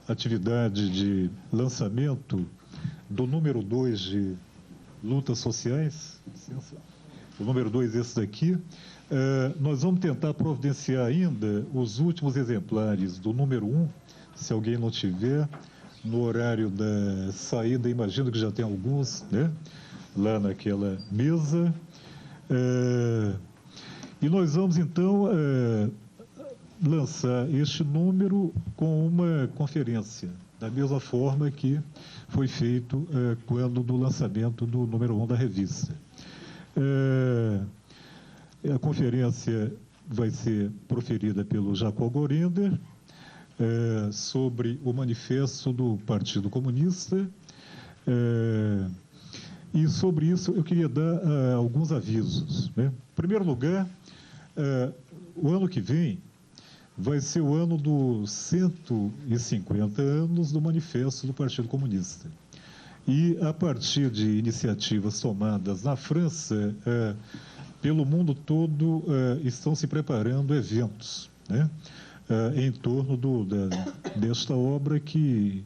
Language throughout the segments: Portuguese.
atividade de lançamento do número 2 de lutas sociais. O número 2, esse daqui. Nós vamos tentar providenciar ainda os últimos exemplares do número 1, se alguém não tiver, no horário da saída, imagino que já tem alguns, né? Lá naquela mesa. E nós vamos, então, lançar este número com uma conferência, da mesma forma que foi feito quando do lançamento do número 1 da revista. A conferência vai ser proferida pelo Jacob Gorender sobre o manifesto do Partido Comunista. E sobre isso eu queria dar alguns avisos, né? Em primeiro lugar, o ano que vem vai ser o ano dos 150 anos do manifesto do Partido Comunista. E, a partir de iniciativas tomadas na França, pelo mundo todo estão se preparando eventos, né? Em torno desta obra que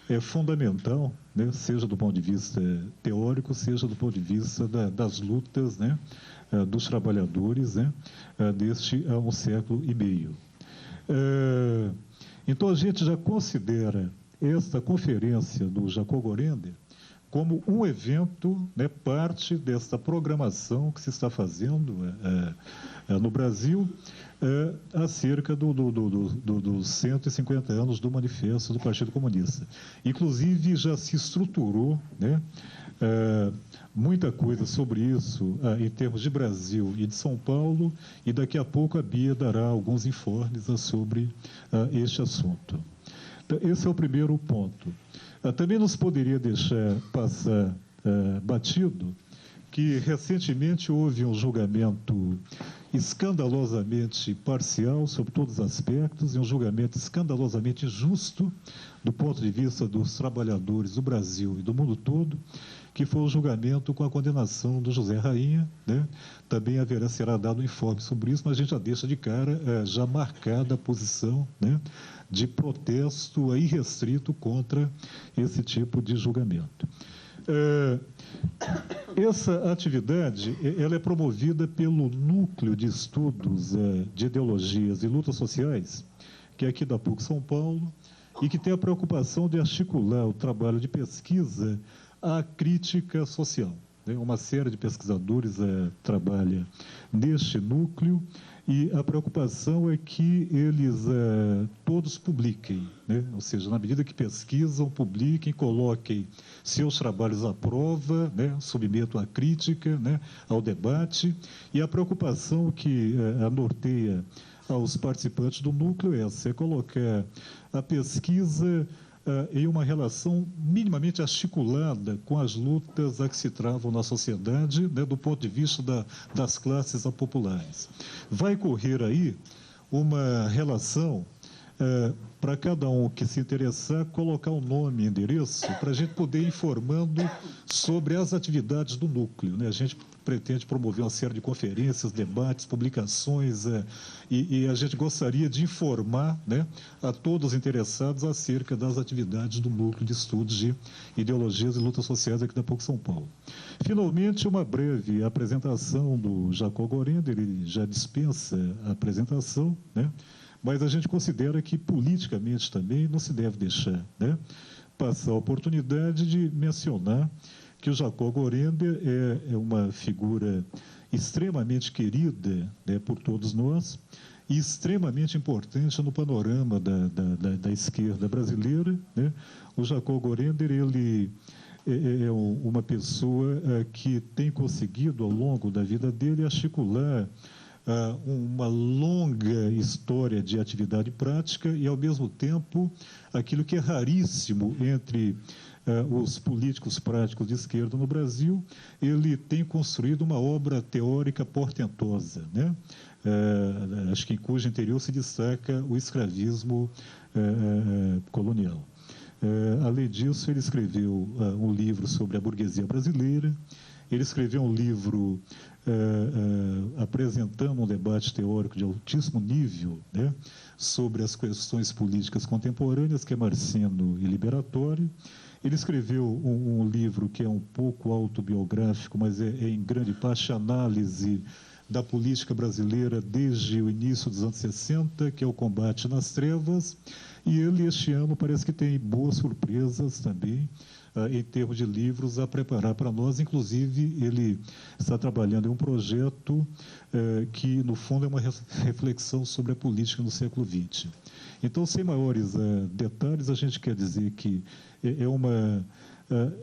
é fundamental, né? Seja do ponto de vista teórico, seja do ponto de vista das lutas, né? Dos trabalhadores, né? Deste há um século e meio. Então, a gente já considera esta conferência do Jacob Gorender como um evento, né, parte desta programação que se está fazendo no Brasil acerca dos 150 anos do Manifesto do Partido Comunista. Inclusive, já se estruturou, né, muita coisa sobre isso em termos de Brasil e de São Paulo, e daqui a pouco a Bia dará alguns informes sobre este assunto. Então, esse é o primeiro ponto. Também nos poderia deixar passar batido que recentemente houve um julgamento escandalosamente parcial sobre todos os aspectos e um julgamento escandalosamente injusto do ponto de vista dos trabalhadores do Brasil e do mundo todo, que foi o julgamento com a condenação do José Rainha, né? Também será dado um informe sobre isso, mas a gente já deixa de cara, já marcada a posição, né, de protesto irrestrito contra esse tipo de julgamento. Essa atividade ela é promovida pelo Núcleo de Estudos de Ideologias e Lutas Sociais, que é aqui da PUC São Paulo, e que tem a preocupação de articular o trabalho de pesquisa à crítica social. Uma série de pesquisadores trabalha neste núcleo, e a preocupação é que eles todos publiquem, né? Ou seja, na medida que pesquisam, publiquem, coloquem seus trabalhos à prova, né? Submetam à crítica, né? Ao debate, e a preocupação que norteia aos participantes do núcleo é colocar a pesquisa em uma relação minimamente articulada com as lutas a que se travam na sociedade, né, do ponto de vista das classes populares. Vai correr aí uma relação para cada um que se interessar, colocar um nome e endereço, para a gente poder ir informando sobre as atividades do núcleo, né? A gente pretende promover uma série de conferências, debates, publicações, e a gente gostaria de informar, né, a todos os interessados acerca das atividades do Núcleo de Estudos de Ideologias e Lutas Sociais aqui da PUC São Paulo. Finalmente, uma breve apresentação do Jacob Gorender, ele já dispensa a apresentação, né? Mas a gente considera que, politicamente também, não se deve deixar, né, passar a oportunidade de mencionar que o Jacob Gorender é uma figura extremamente querida, né, por todos nós, e extremamente importante no panorama da esquerda brasileira, né? O Jacob Gorender, ele é uma pessoa que tem conseguido, ao longo da vida dele, articular uma longa história de atividade prática e, ao mesmo tempo, aquilo que é raríssimo entre os políticos práticos de esquerda no Brasil, ele tem construído uma obra teórica portentosa, né? Acho que em cujo interior se destaca o escravismo colonial. Além disso, ele escreveu um livro sobre a burguesia brasileira, ele escreveu um livro apresentando um debate teórico de altíssimo nível, né, sobre as questões políticas contemporâneas, que é marciano e liberatório. Ele escreveu um livro que é um pouco autobiográfico, mas é em grande parte análise da política brasileira desde o início dos anos 60, que é o Combate nas Trevas, e ele, este ano, parece que tem boas surpresas também, em termos de livros a preparar para nós. Inclusive, ele está trabalhando em um projeto que, no fundo, é uma reflexão sobre a política no século XX. Então, sem maiores detalhes, a gente quer dizer que é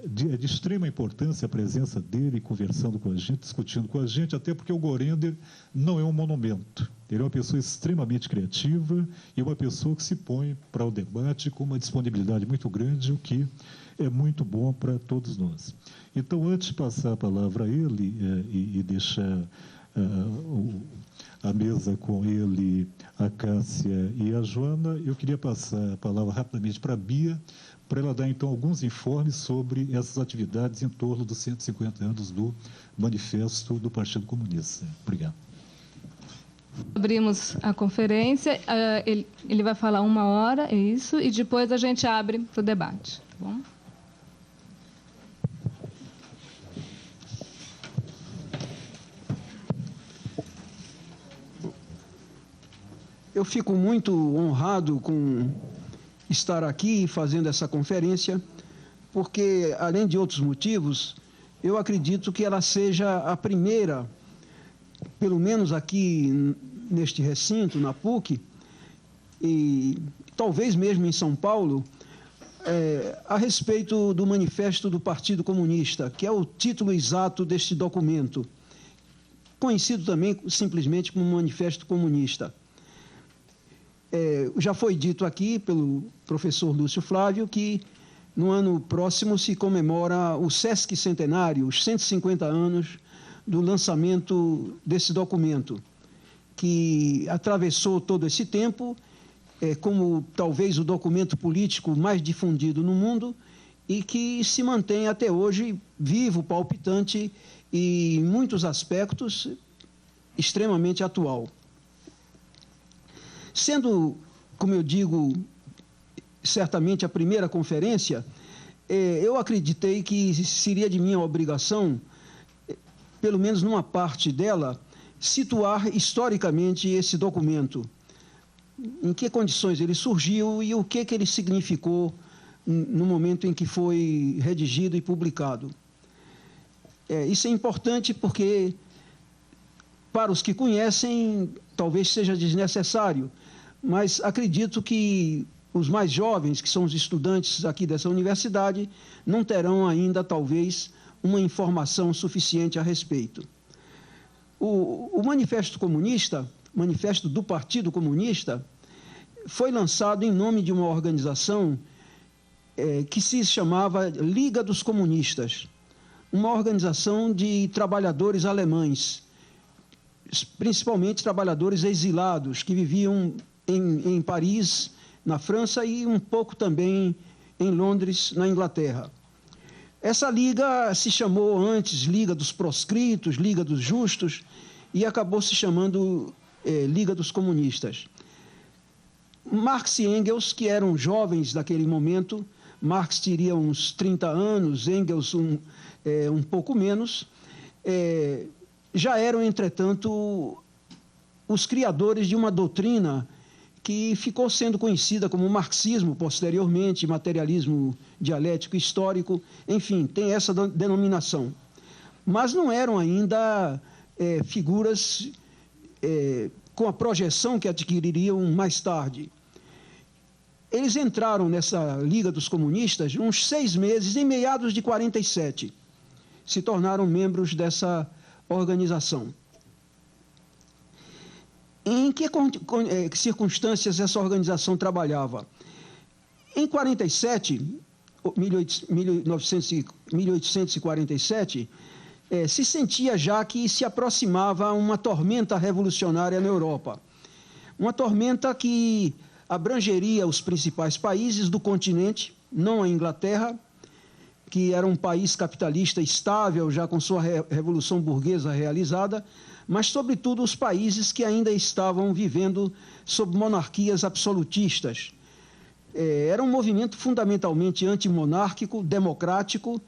de extrema importância a presença dele conversando com a gente, discutindo com a gente, até porque o Gorender não é um monumento. Ele é uma pessoa extremamente criativa e uma pessoa que se põe para o debate com uma disponibilidade muito grande, o que é muito bom para todos nós. Então, antes de passar a palavra a ele e deixar a mesa com ele, a Cássia e a Joana, eu queria passar a palavra rapidamente para a Bia, para ela dar, então, alguns informes sobre essas atividades em torno dos 150 anos do Manifesto do Partido Comunista. Obrigado. Abrimos a conferência, ele vai falar 1 hora, é isso, e depois a gente abre para o debate, tá bom? Eu fico muito honrado com estar aqui fazendo essa conferência, porque, além de outros motivos, eu acredito que ela seja a primeira, pelo menos aqui neste recinto, na PUC, e talvez mesmo em São Paulo, a respeito do Manifesto do Partido Comunista, que é o título exato deste documento, conhecido também simplesmente como Manifesto Comunista. Já foi dito aqui pelo professor Lúcio Flávio que no ano próximo se comemora o Sesc Centenário, os 150 anos do lançamento desse documento, que atravessou todo esse tempo, como talvez o documento político mais difundido no mundo e que se mantém até hoje vivo, palpitante e, em muitos aspectos, extremamente atual. Sendo, como eu digo, certamente a primeira conferência, eu acreditei que seria de minha obrigação, pelo menos numa parte dela, situar historicamente esse documento, em que condições ele surgiu e o que ele significou no momento em que foi redigido e publicado. Isso é importante porque, para os que conhecem, talvez seja desnecessário, mas acredito que os mais jovens, que são os estudantes aqui dessa universidade, não terão ainda, talvez, uma informação suficiente a respeito. O Manifesto Comunista, Manifesto do Partido Comunista, foi lançado em nome de uma organização que se chamava Liga dos Comunistas, uma organização de trabalhadores alemães, principalmente trabalhadores exilados, que viviam em Paris, na França, e um pouco também em Londres, na Inglaterra. Essa liga se chamou antes Liga dos Proscritos, Liga dos Justos, e acabou se chamando Liga dos Comunistas. Marx e Engels, que eram jovens naquele momento, Marx teria uns 30 anos, Engels um pouco menos, já eram, entretanto, os criadores de uma doutrina que ficou sendo conhecida como marxismo posteriormente, materialismo dialético histórico, enfim, tem essa denominação. Mas não eram ainda figuras com a projeção que adquiririam mais tarde. Eles entraram nessa Liga dos Comunistas uns 6 meses, em meados de 47. Se tornaram membros dessa organização. Em que circunstâncias essa organização trabalhava? Em 47, 1847, se sentia já que se aproximava uma tormenta revolucionária na Europa. Uma tormenta que abrangeria os principais países do continente, não a Inglaterra, que era um país capitalista estável, já com sua revolução burguesa realizada, mas, sobretudo, os países que ainda estavam vivendo sob monarquias absolutistas. Era um movimento fundamentalmente antimonárquico, democrático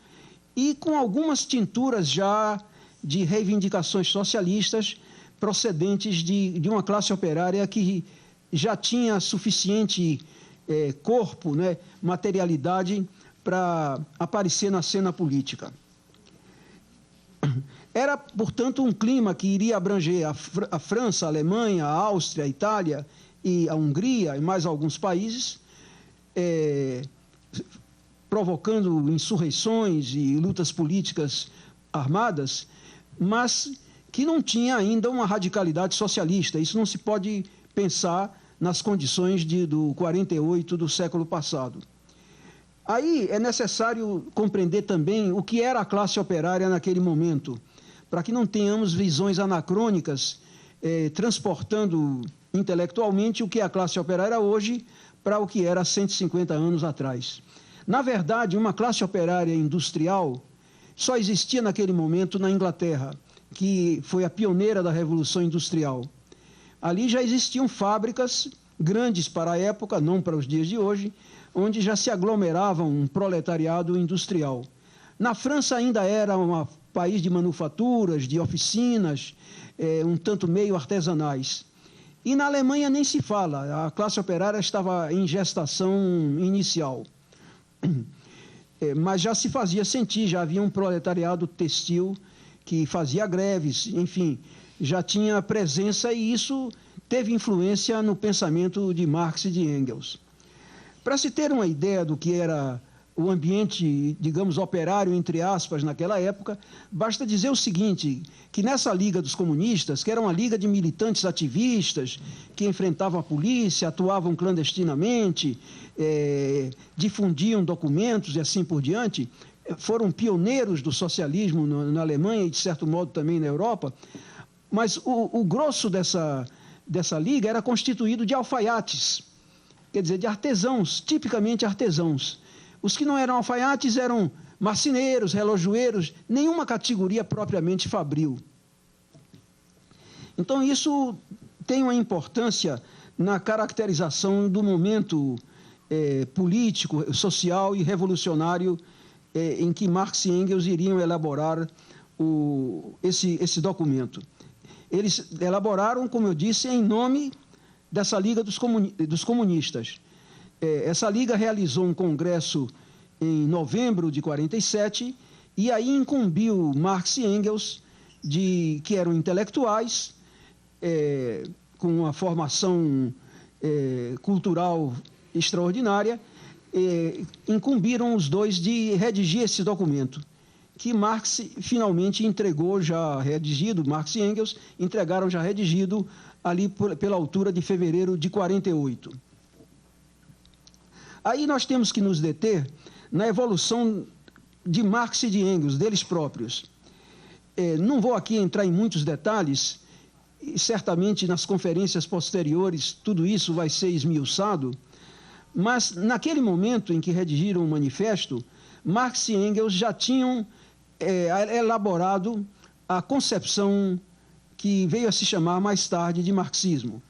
e com algumas tinturas já de reivindicações socialistas procedentes de uma classe operária que já tinha suficiente corpo, né, materialidade para aparecer na cena política. Era, portanto, um clima que iria abranger a França, a Alemanha, a Áustria, a Itália e a Hungria e mais alguns países, provocando insurreições e lutas políticas armadas, mas que não tinha ainda uma radicalidade socialista. Isso não se pode pensar nas condições do 48 do século passado. Aí é necessário compreender também o que era a classe operária naquele momento, para que não tenhamos visões anacrônicas transportando intelectualmente o que é a classe operária hoje para o que era há 150 anos atrás. Na verdade, uma classe operária industrial só existia naquele momento na Inglaterra, que foi a pioneira da Revolução Industrial. Ali já existiam fábricas grandes para a época, não para os dias de hoje, onde já se aglomerava um proletariado industrial. Na França ainda era um país de manufaturas, de oficinas, um tanto meio artesanais. E na Alemanha nem se fala, a classe operária estava em gestação inicial. Mas já se fazia sentir, já havia um proletariado textil que fazia greves, enfim, já tinha presença e isso teve influência no pensamento de Marx e de Engels. Para se ter uma ideia do que era o ambiente, digamos, operário, entre aspas, naquela época, basta dizer o seguinte, que nessa Liga dos Comunistas, que era uma liga de militantes ativistas, que enfrentavam a polícia, atuavam clandestinamente, difundiam documentos e assim por diante, foram pioneiros do socialismo na Alemanha e, de certo modo, também na Europa, mas o grosso dessa liga era constituído de alfaiates, quer dizer, de artesãos, tipicamente artesãos. Os que não eram alfaiates eram marceneiros, relojoeiros, nenhuma categoria propriamente fabril. Então, isso tem uma importância na caracterização do momento político, social e revolucionário em que Marx e Engels iriam elaborar esse documento. Eles elaboraram, como eu disse, em nome dessa Liga dos Comunistas. Essa Liga realizou um congresso em novembro de 47 e aí incumbiu Marx e Engels, que eram intelectuais, com uma formação cultural extraordinária, incumbiram os dois de redigir esse documento, que Marx finalmente entregou já redigido, Marx e Engels entregaram já redigido ali pela altura de fevereiro de 48. Aí nós temos que nos deter na evolução de Marx e de Engels, deles próprios. Não vou aqui entrar em muitos detalhes, e certamente nas conferências posteriores tudo isso vai ser esmiuçado, mas naquele momento em que redigiram o manifesto, Marx e Engels já tinham elaborado a concepção que veio a se chamar mais tarde de marxismo.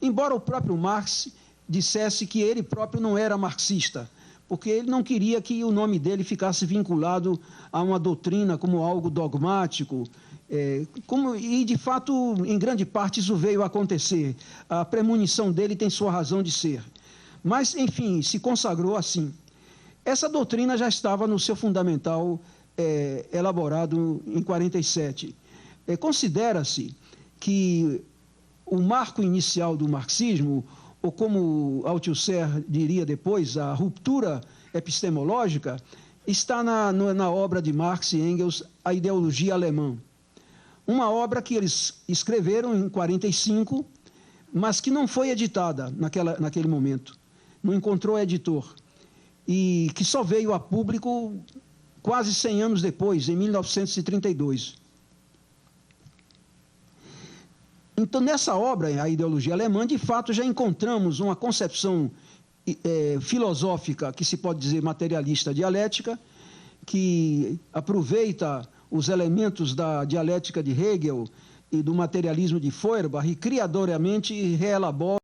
Embora o próprio Marx dissesse que ele próprio não era marxista, porque ele não queria que o nome dele ficasse vinculado a uma doutrina como algo dogmático, e de fato, em grande parte, isso veio a acontecer. A premonição dele tem sua razão de ser. Mas, enfim, se consagrou assim. Essa doutrina já estava no seu fundamental elaborado em 47. Considera-se que o marco inicial do marxismo, ou como Althusser diria depois, a ruptura epistemológica, está na obra de Marx e Engels, A Ideologia Alemã. Uma obra que eles escreveram em 45, mas que não foi editada naquele momento. Não encontrou editor. E que só veio a público quase 100 anos depois, em 1932. Então, nessa obra, A Ideologia Alemã, de fato, já encontramos uma concepção filosófica, que se pode dizer materialista dialética, que aproveita os elementos da dialética de Hegel e do materialismo de Feuerbach e criadoramente reelabora